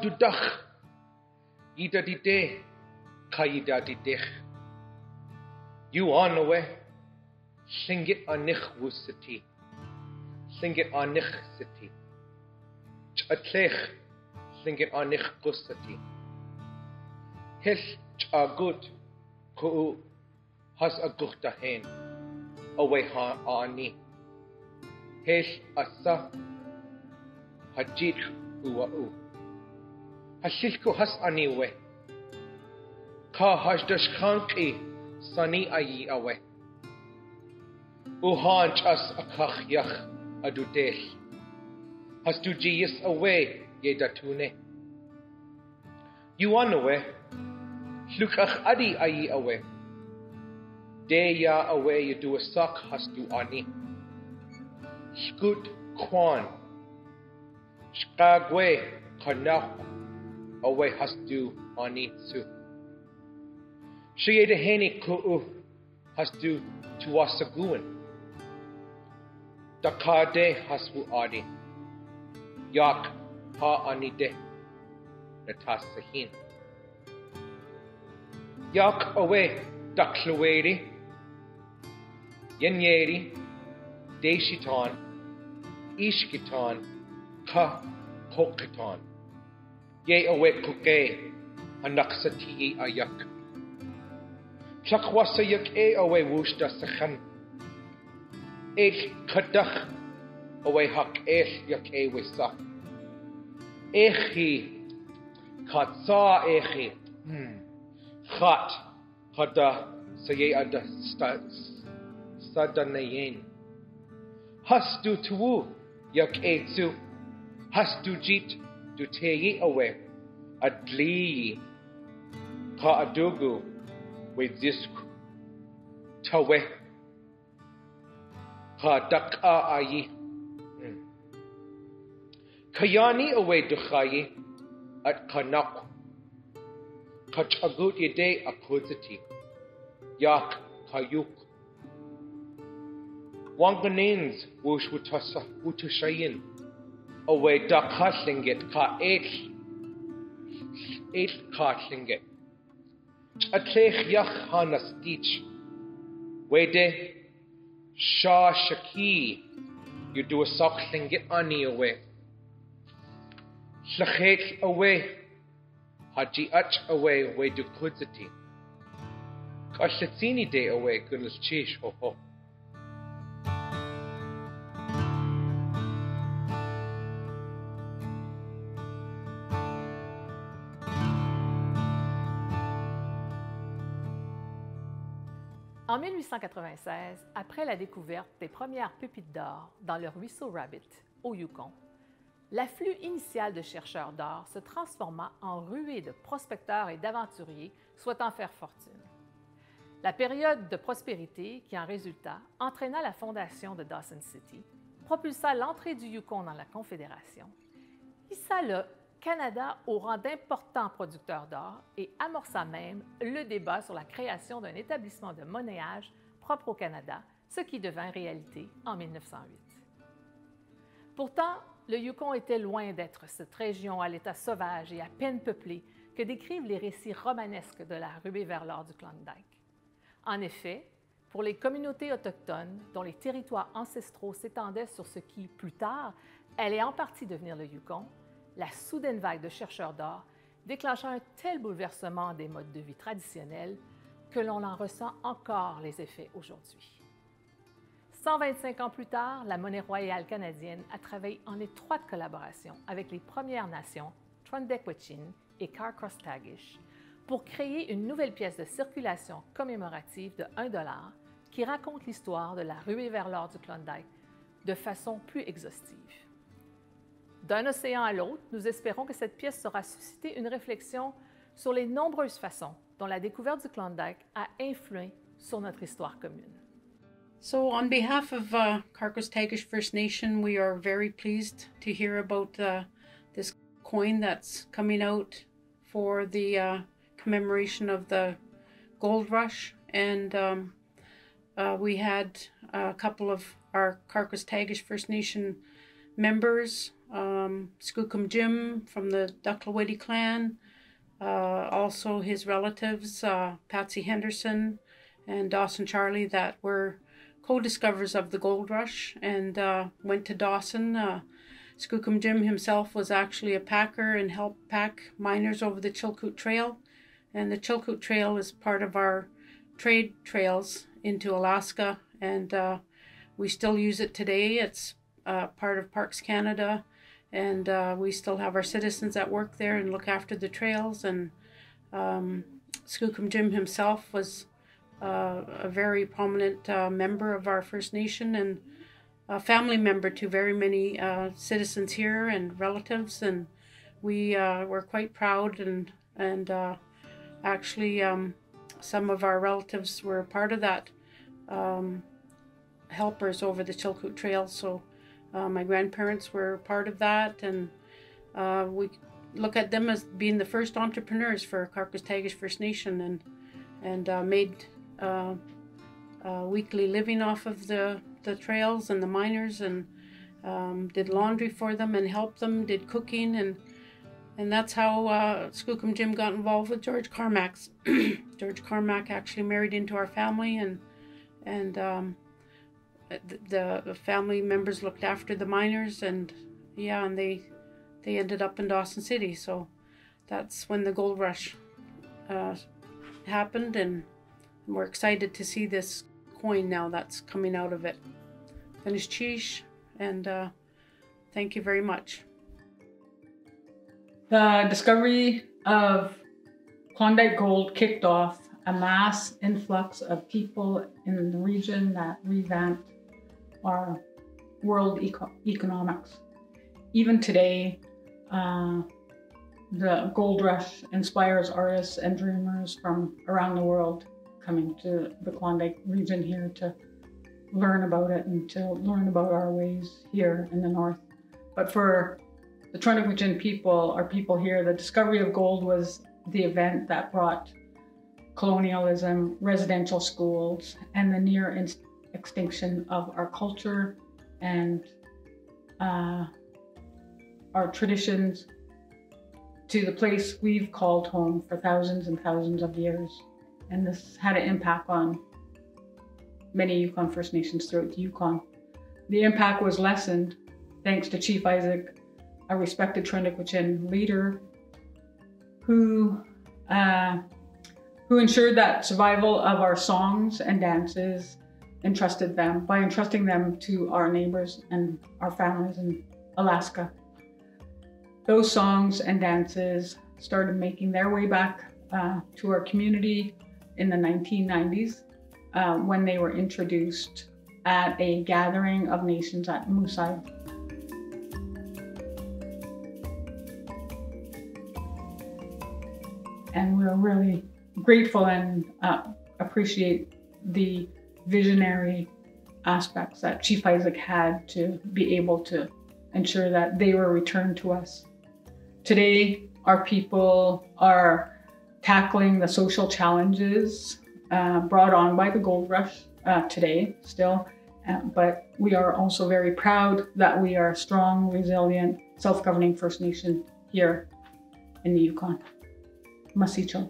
dudach. Ida di de, kaida di dich. You on the way. Llingit anich wusati. Llingit anich city. Chatlech. Llingit anich gusati. Hill chagut. Ku has a gukta hen. Away ha ani. Hill asa. Hajit uwa u. Hashilku has aniwe. Ka hajdash kanki sani ayi awe. Uhanch as akach yach adudel. Has du jiyas away ye datune. You on away. Lukach adi ayi awe. De ya away you do a sak has du ani. Skut kwan. Shkagwe kanach. Away has du ani su. She de heni ku has du tuasaguan. Dakade has wu adi. Yak ha ani de. Natasahin. Yak away daklueri. Yenyeri. Deshitan. Ishkitan. Ka hokitan. Ye awe kuke, anaksati ayak. Chakwasa yak awe wushta sakhan. Kadach awe hak yak wisa. Katsa Khat kada saye ada sadanayen. Hastu tuwu yak tsu. Hastu jit. Du teyi away adli ka adugu we zisku tawe ka daka ayi kayani away dukhayi at kanak kachagut yede akuzati yak kayuk wanganins wush wutushayin away da katlingit ka eight katlingit. Atlech yach hanas teach. Wede sha shaki. You do a soklingit ani away. Slachet away. Haji ach away way do kudzati. Kashatsini day away gunnus chish ho ho. En 1896, après la découverte des premières pépites d'or dans le ruisseau Rabbit, au Yukon, l'afflux initial de chercheurs d'or se transforma en ruée de prospecteurs et d'aventuriers souhaitant faire fortune. La période de prospérité qui en résulta entraîna la fondation de Dawson City, propulsa l'entrée du Yukon dans la Confédération, hissa le Canada au rang d'important producteur d'or et amorça même le débat sur la création d'un établissement de monnayage propre au Canada, ce qui devint réalité en 1908. Pourtant, le Yukon était loin d'être cette région à l'état sauvage et à peine peuplée que décrivent les récits romanesques de la ruée vers l'or du Klondike. En effet, pour les communautés autochtones dont les territoires ancestraux s'étendaient sur ce qui, plus tard, allait en partie devenir le Yukon, la soudaine vague de chercheurs d'or déclencha un tel bouleversement des modes de vie traditionnels que l'on en ressent encore les effets aujourd'hui. 125 ans plus tard, la monnaie royale canadienne a travaillé en étroite collaboration avec les Premières Nations, Tr'ondëk Hwëch'in et Karkos-Tagish, pour créer une nouvelle pièce de circulation commémorative de 1 $ qui raconte l'histoire de la ruée vers l'or du Klondike de façon plus exhaustive. D'un océan à l'autre, nous espérons que cette pièce saura susciter une réflexion sur les nombreuses façons dont la découverte du Klondike a influé sur notre histoire commune. So on behalf of Karkos-Tagish First Nation, we are very pleased to hear about this coin that's coming out for the commemoration of the gold rush. And we had a couple of our Karkos-Tagish First Nation members Skookum Jim from the Ducklawitty clan, also his relatives, Patsy Henderson and Dawson Charlie, that were co-discoverers of the gold rush and went to Dawson. Skookum Jim himself was actually a packer and helped pack miners over the Chilkoot Trail. And the Chilkoot Trail is part of our trade trails into Alaska, and we still use it today. It's part of Parks Canada, and we still have our citizens that work there and look after the trails. And Skookum Jim himself was a very prominent member of our First Nation and a family member to very many citizens here and relatives, and we were quite proud, and actually some of our relatives were part of that helpers over the Chilkoot Trail. So my grandparents were part of that, and we look at them as being the first entrepreneurs for Carcas-Tagish First Nation, and made weekly living off of the trails and the miners, and did laundry for them and helped them, did cooking, and that's how Skookum Jim got involved with George Carmack's. George Carmack actually married into our family, and the family members looked after the miners, and yeah, and they ended up in Dawson City. So that's when the gold rush happened, and we're excited to see this coin now that's coming out of it. Finished cheesh, and thank you very much. The discovery of Klondike gold kicked off a mass influx of people in the region that revamped our world economics. Even today, the gold rush inspires artists and dreamers from around the world coming to the Klondike region here to learn about it and to learn about our ways here in the north. But for the Tr'ondëk Hwëch'in people, our people here, the discovery of gold was the event that brought colonialism, residential schools, and the near extinction of our culture and our traditions to the place we've called home for thousands and thousands of years. And this had an impact on many Yukon First Nations throughout the Yukon. The impact was lessened thanks to Chief Isaac, a respected Tr'ondëk Hwëch'in leader who ensured that survival of our songs and dances by entrusting them to our neighbors and our families in Alaska. Those songs and dances started making their way back to our community in the 1990s when they were introduced at a gathering of nations at Monnaie. And we're really grateful and appreciate the visionary aspects that Chief Isaac had to be able to ensure that they were returned to us. Today, our people are tackling the social challenges brought on by the gold rush today still, but we are also very proud that we are a strong, resilient, self-governing First Nation here in the Yukon. Masicho.